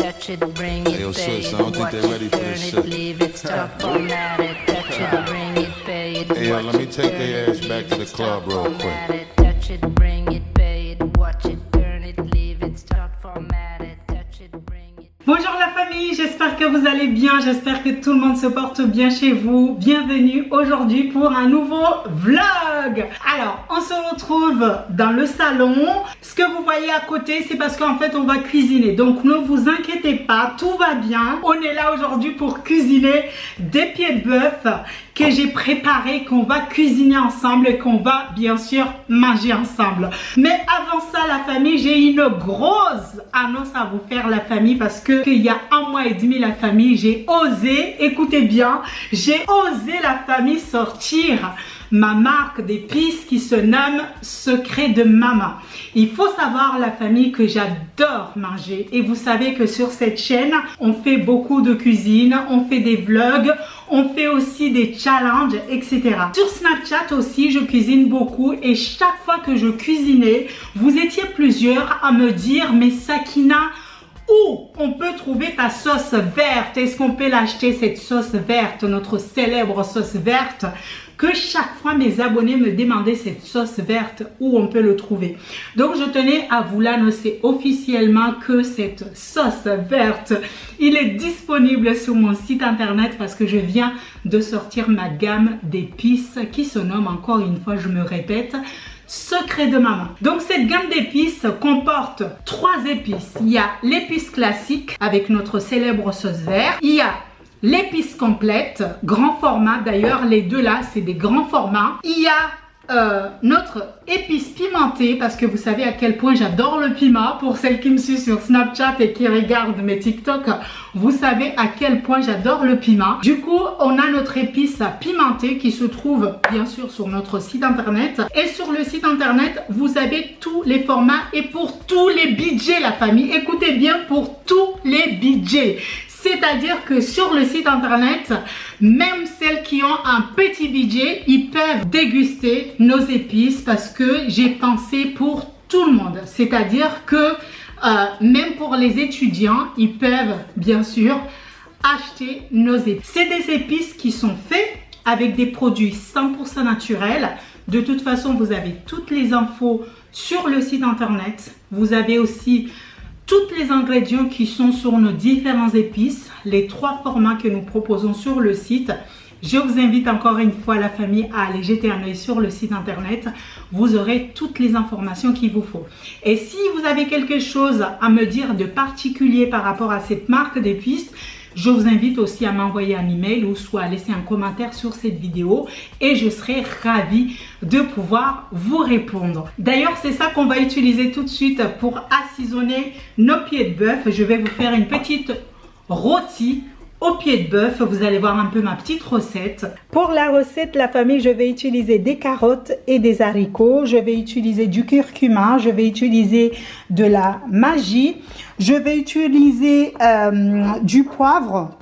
touch it, bring it, Hey, yo, pay sis, it, I don't think watch they ready it, for turn this it, shit. leave it, stop, format it, touch it, bring it, pay it, Hey, yo, watch let me it, take turn their it, ass back leave to the it, club stop, real format quick. it, touch it, bring it, pay it, watch it, turn it, leave it, stop, format it, touch it, bring it. Bonjour la famille, j'espère que vous allez bien, j'espère que tout le monde se porte bien chez vous. Bienvenue aujourd'hui pour un nouveau vlog. Alors, on se retrouve dans le salon. Ce que vous voyez à côté, c'est parce qu'en fait, on va cuisiner. Donc, ne vous inquiétez pas, tout va bien. On est là aujourd'hui pour cuisiner des pieds de bœuf que j'ai préparés, qu'on va cuisiner ensemble et qu'on va bien sûr manger ensemble. Mais avant ça, la famille, j'ai une grosse annonce à vous faire, la famille, parce que il y a 1 mois et demi, la famille, j'ai osé, écoutez bien, j'ai osé, la famille, sortir ma marque d'épices qui se nomme Secret de Maman. Il faut savoir, la famille, que j'adore manger, et vous savez que sur cette chaîne, on fait beaucoup de cuisine, on fait des vlogs, on fait aussi des challenges, etc. Sur Snapchat aussi, je cuisine beaucoup, et chaque fois que je cuisinais, vous étiez plusieurs à me dire, mais Sakina, où on peut trouver ta sauce verte? Est-ce qu'on peut l'acheter, cette sauce verte, notre célèbre sauce verte? Que chaque fois mes abonnés me demandaient cette sauce verte, où on peut le trouver. Donc je tenais à vous l'annoncer officiellement que cette sauce verte, il est disponible sur mon site internet, parce que je viens de sortir ma gamme d'épices qui se nomme, encore une fois je me répète, Secret de Maman. Donc cette gamme d'épices comporte 3 épices. Il y a l'épice classique avec notre célèbre sauce verte. Il y a l'épice complète, grand format. D'ailleurs, les deux là, c'est des grands formats. Il y a notre épice pimentée, parce que vous savez à quel point j'adore le piment. Pour celles qui me suivent sur Snapchat et qui regardent mes TikTok, vous savez à quel point j'adore le piment. Du coup, on a notre épice pimentée qui se trouve bien sûr sur notre site internet. Et sur le site internet, vous avez tous les formats et pour tous les budgets, la famille. Écoutez bien, pour tous les budgets. C'est-à-dire que sur le site internet, même celles qui ont un petit budget, ils peuvent déguster nos épices, parce que j'ai pensé pour tout le monde. C'est-à-dire que même pour les étudiants, ils peuvent bien sûr acheter nos épices. C'est des épices qui sont faites avec des produits 100% naturels. De toute façon, vous avez toutes les infos sur le site internet. Vous avez aussi tous les ingrédients qui sont sur nos différents épices, les 3 formats que nous proposons sur le site. Je vous invite encore une fois, la famille, à aller jeter un œil sur le site internet. Vous aurez toutes les informations qu'il vous faut. Et si vous avez quelque chose à me dire de particulier par rapport à cette marque d'épices, je vous invite aussi à m'envoyer un email ou soit à laisser un commentaire sur cette vidéo, et je serai ravie de pouvoir vous répondre. D'ailleurs, c'est ça qu'on va utiliser tout de suite pour assaisonner nos pieds de bœuf. Je vais vous faire une petite rôtie au pied de bœuf. Vous allez voir un peu ma petite recette. Pour la recette, la famille, je vais utiliser des carottes et des haricots. Je vais utiliser du curcuma. Je vais utiliser de la magie. Je vais utiliser du poivre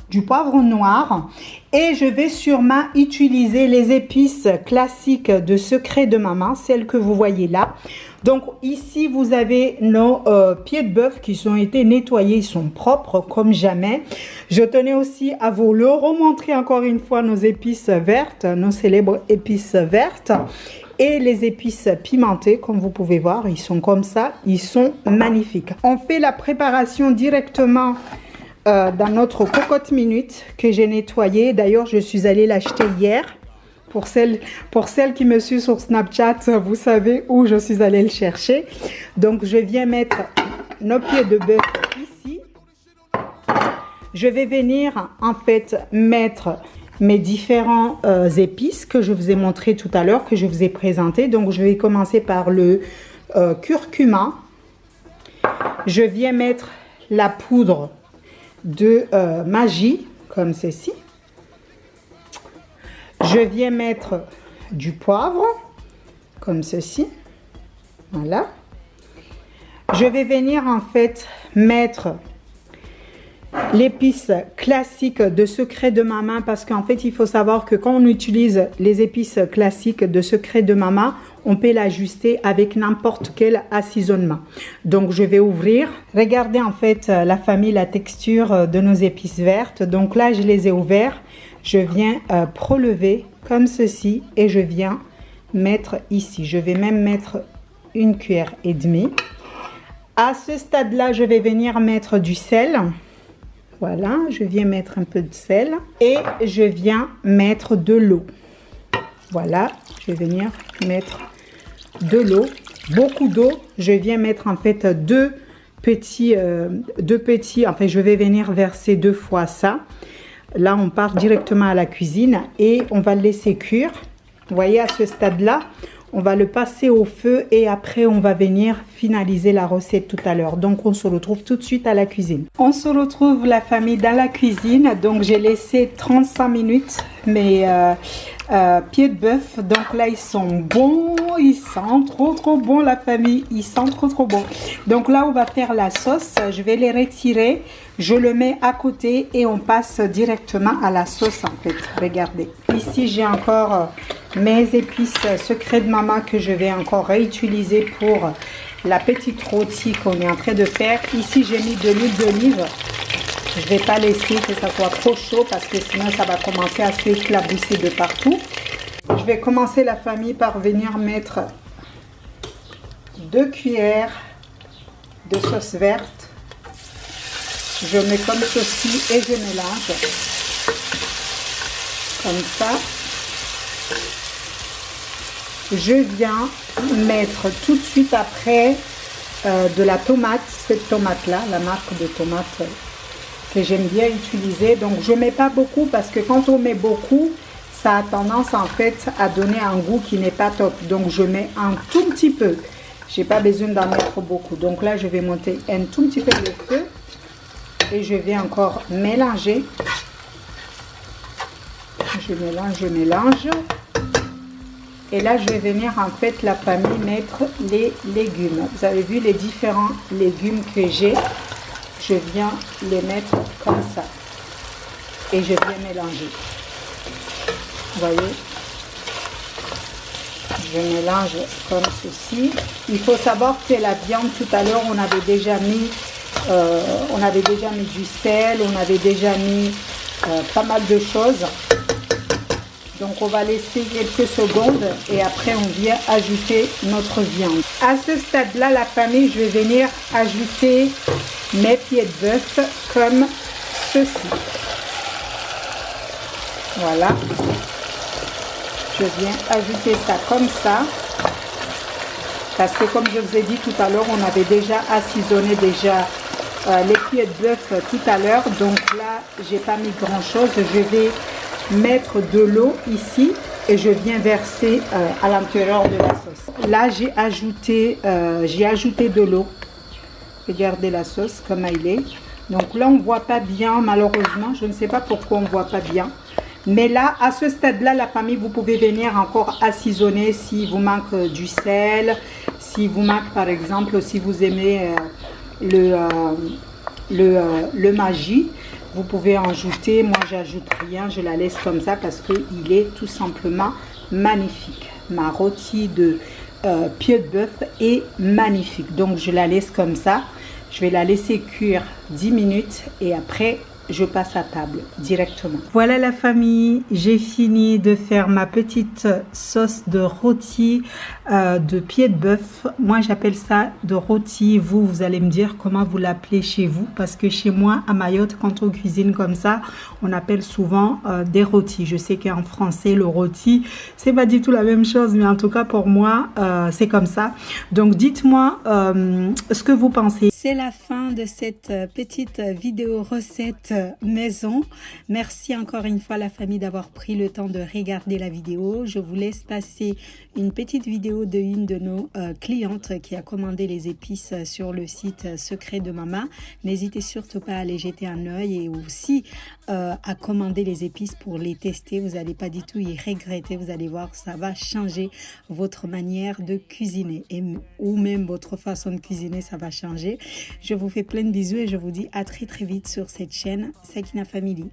noir. Et je vais sûrement utiliser les épices classiques de Secret de Maman, celles que vous voyez là. Donc ici, vous avez nos pieds de bœuf qui ont été nettoyés, ils sont propres comme jamais. Je tenais aussi à vous le remontrer encore une fois, nos épices vertes, nos célèbres épices vertes. Et les épices pimentées, comme vous pouvez voir, ils sont comme ça, ils sont magnifiques. On fait la préparation directement dans notre cocotte minute que j'ai nettoyée. D'ailleurs, je suis allée l'acheter hier. Pour celles qui me suivent sur Snapchat, vous savez où je suis allée le chercher. Donc, je viens mettre nos pieds de bœuf ici. Je vais venir en fait mettre mes différents épices que je vous ai montré tout à l'heure, que je vous ai présenté. Donc, je vais commencer par le curcuma. Je viens mettre la poudre de magie, comme ceci. Je viens mettre du poivre, comme ceci. Voilà. Je vais venir en fait mettre l'épice classique de Secret de Maman, parce qu'en fait, il faut savoir que quand on utilise les épices classiques de Secret de Maman, on peut l'ajuster avec n'importe quel assaisonnement. Donc, je vais ouvrir. Regardez en fait la famille, la texture de nos épices vertes. Donc là, je les ai ouverts. Je viens prélever comme ceci et je viens mettre ici. Je vais même mettre 1,5 cuillère. À ce stade-là, je vais venir mettre du sel. Voilà, je viens mettre un peu de sel et je viens mettre de l'eau. Voilà, je vais venir mettre de l'eau, beaucoup d'eau. Je viens mettre en fait deux petits, enfin je vais venir verser 2 fois ça. Là, on part directement à la cuisine et on va le laisser cuire. Vous voyez, à ce stade-là, on va le passer au feu et après, on va venir finaliser la recette tout à l'heure. Donc, on se retrouve tout de suite à la cuisine. On se retrouve, la famille, dans la cuisine. Donc, j'ai laissé 35 minutes mes pieds de bœuf. Donc là, ils sont bons. Ils sentent trop bon, la famille. Ils sentent trop bon. Donc là, on va faire la sauce. Je vais les retirer. Je le mets à côté et on passe directement à la sauce, en fait. Regardez. Ici, j'ai encore mes épices Secret de Maman que je vais encore réutiliser pour la petite rôtie qu'on est en train de faire. Ici, j'ai mis de l'huile d'olive. Je ne vais pas laisser que ça soit trop chaud parce que sinon, ça va commencer à s'éclabousser de partout. Je vais commencer, la famille, par venir mettre 2 cuillères de sauce verte. Je mets comme ceci et je mélange comme ça. Je viens mettre tout de suite après de la tomate, cette tomate là, la marque de tomate que j'aime bien utiliser. Donc je mets pas beaucoup parce que quand on met beaucoup, ça a tendance en fait à donner un goût qui n'est pas top. Donc je mets un tout petit peu. J'ai pas besoin d'en mettre beaucoup. Donc là je vais monter un tout petit peu le feu et je vais encore mélanger. Je mélange. Et là, je vais venir en fait, la famille, mettre les légumes. Vous avez vu les différents légumes que j'ai. Je viens les mettre comme ça. Et je viens mélanger. Vous voyez? Je mélange comme ceci. Il faut savoir que la viande, tout à l'heure, on avait déjà mis du sel, on avait déjà mis pas mal de choses. Donc on va laisser quelques secondes et après on vient ajouter notre viande. À ce stade-là, la famille, je vais venir ajouter mes pieds de bœuf comme ceci. Voilà. Je viens ajouter ça comme ça. Parce que comme je vous ai dit tout à l'heure, on avait déjà assaisonné les pieds de bœuf tout à l'heure. Donc là, j'ai pas mis grand chose. Je vais mettre de l'eau ici et je viens verser à l'intérieur de la sauce. Là, j'ai ajouté de l'eau. Regardez la sauce comme elle est. Donc là, on ne voit pas bien, malheureusement. Je ne sais pas pourquoi on ne voit pas bien. Mais là, à ce stade-là, la famille, vous pouvez venir encore assaisonner si vous manque du sel, si vous manque, par exemple, si vous aimez le Maggi. Vous pouvez en ajouter, moi j'ajoute rien, je la laisse comme ça parce qu'il est tout simplement magnifique. Ma rôtie de pied de bœuf est magnifique, donc je la laisse comme ça. Je vais la laisser cuire 10 minutes et après je passe à table directement. Voilà la famille, j'ai fini de faire ma petite sauce de rôti de pied de bœuf. Moi j'appelle ça de rôti. Vous allez me dire comment vous l'appelez chez vous, parce que chez moi à Mayotte, quand on cuisine comme ça, on appelle souvent des rôtis. Je sais qu'en français le rôti c'est pas du tout la même chose, mais en tout cas pour moi c'est comme ça. Donc dites-moi ce que vous pensez. C'est la fin de cette petite vidéo recette maison. Merci encore une fois la famille d'avoir pris le temps de regarder la vidéo. Je vous laisse passer une petite vidéo d'une de nos clientes qui a commandé les épices sur le site Secret de Mama. N'hésitez surtout pas à aller jeter un œil et aussi à commander les épices pour les tester. Vous n'allez pas du tout y regretter. Vous allez voir, ça va changer votre manière de cuisiner ou même votre façon de cuisiner, ça va changer. Je vous fais plein de bisous et je vous dis à très vite sur cette chaîne Sakina Family.